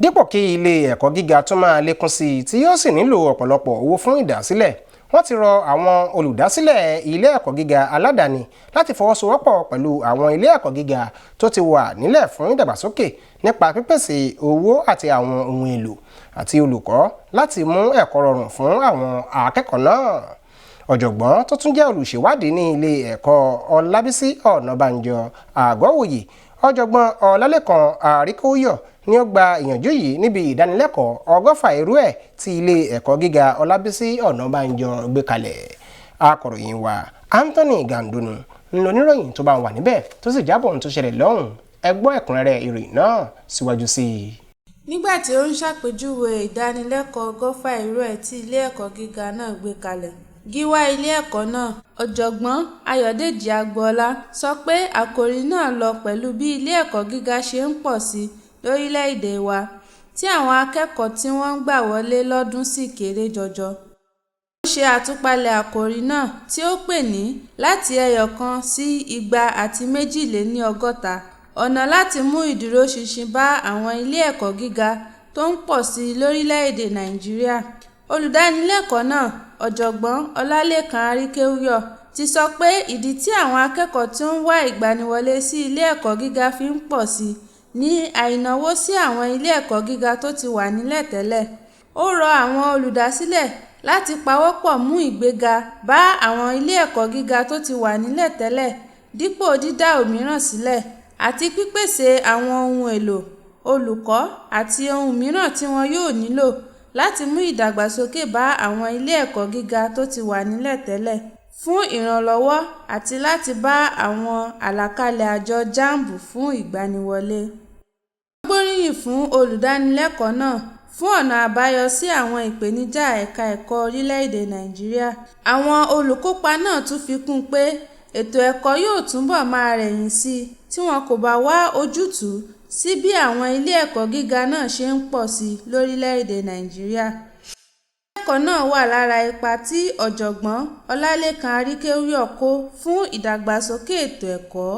dípò kí ilé ẹ̀kọ́ gíga tún máa lékún sí i tí yóò sì nílò ọ̀pọ̀lọpọ̀ owó fún ìdásílẹ̀, wọ́n ti rọ àwọn olùdásílẹ̀ ilé ẹ̀kọ́ gíga aládàáni láti fọwọ́sowọ́pọ̀ pẹ̀lú àwọn ilé ẹ̀kọ́ gíga tó ti wà nílẹ̀ fún ìdàgbàsókè nípa pípèsè owó àti àwọn ohun èlò àti olùkọ́ láti mú ẹ̀kọ́ rọrùn fún àwọn akẹ́kọ̀ọ́ náà. Ọ̀jọ̀gbọ́n tó tún jẹ́ olùṣèwádìí ní ilé ẹ̀kọ́ Ọlábísí Ọ̀nàbànjọ Àgọ́wòye, Ọ̀jọ̀gbọ́n Ọlálékan Àríkóyọ̀ ni ó gba ìyànjú yìí níbi ìdánilẹ́kọ̀ọ́ 100 irú ẹ̀ tí ilé ẹ̀kọ́ gíga Ọlábísí Ọ̀nàbànjọ gbé kalẹ̀. Akọ̀ròyìn wa Anthony Gandunu ńlọníròyìn tó bá wà níbẹ̀ tó sì jábọ̀ ohun tó ṣẹlẹ̀ lọ́hùn. Ẹ gbọ́ ẹ̀kúnrẹ́rẹ́ ìròyìn náà síwájú sí i. Nígbà tí ó ń ṣàpèjúwe ìdánilẹ́kọ̀ọ́ 100 irú ẹ̀ tí ilé ẹ̀kọ́ gíga náà gbé kalẹ̀, Gíwá ilé ẹ̀kọ́ náà, Ọ̀jọ̀gbọ́n Ayọ̀dèjì Agboola, sọ pé àkòrí náà lọ pẹ̀lú bí ilé ẹ̀kọ́ gíga ṣe ń pọ̀ sí lórílẹ̀-èdè wa, tí àwọn akẹ́kọ̀ọ́ tí wọ́n ń gbà wọlé lọ́dún sì kéré jọjọ. Ó ṣe àtúpalẹ̀ àkòrí náà tí ó pè ní "Láti ẹyọ̀kan sí 262, ọ̀nà láti mú ìdúróṣinṣin bá àwọn ilé ẹ̀kọ́ gíga tó ń pọ̀ sí lórílẹ̀-èdè Nàìjíríà." Olùdánilẹ́kọ̀ọ́ náà, Ọ̀jọ̀gbọ́n Ọlálékan Àríkóyọ̀, ti sọ pé ìdí tí àwọn akẹ́kọ̀ọ́ tí ó ń wá ìgbaniwọlé sí ilé ẹ̀kọ́ gíga fi ń pọ̀ sí ní àìnáwó sí àwọn ilé ẹ̀kọ́ gíga tó ti wà nílẹ̀ tẹ́lẹ̀. Ó rọ àwọn olùdásílẹ̀ láti pawọ́pọ̀ mú ìgbéga bá àwọn ilé ẹ̀kọ́ gíga tó ti wà nílẹ̀ tẹ́lẹ̀ dípò dídá òmíràn sílẹ̀, àti pípèsè àwọn ohun èlò, olùkọ́ àti ohun mìíràn tí wọn yóò nílò láti mú ìdàgbàsókè bá àwọn ilé ẹ̀kọ́ gíga tó ti wà nílẹ̀ tẹ́lẹ̀ fún ìrànlọ́wọ́ àti láti bá àwọn àlàkalẹ̀ àjọ JAMB fún ìgbaniwọlé. Wọ́n gbóríyìn fún olùdánilẹ́kọ̀ọ́ náà fún ọ̀nà àbáyọ sí àwọn ìpèníjà ẹ̀ka ẹ̀kọ́ orílẹ̀-èdè Nàìjíríà. Àwọn olùkópa náà tún fi kún pé ètò ẹ̀kọ́ yóò túbọ̀ máa rẹ̀yìn sí i tí wọn kò bá wá ojútùú sí bí àwọn ilé ẹ̀kọ́ gíga náà ṣe ń pọ̀ sí lórílẹ̀-èdè Nàìjíríà. Ilé ẹ̀kọ́ náà wà lára ipa tí Ọ̀jọ̀gbọ́n Ọlálékan Àríkóyọ̀ kó fún ìdàgbàsókè ètò ẹ̀kọ́.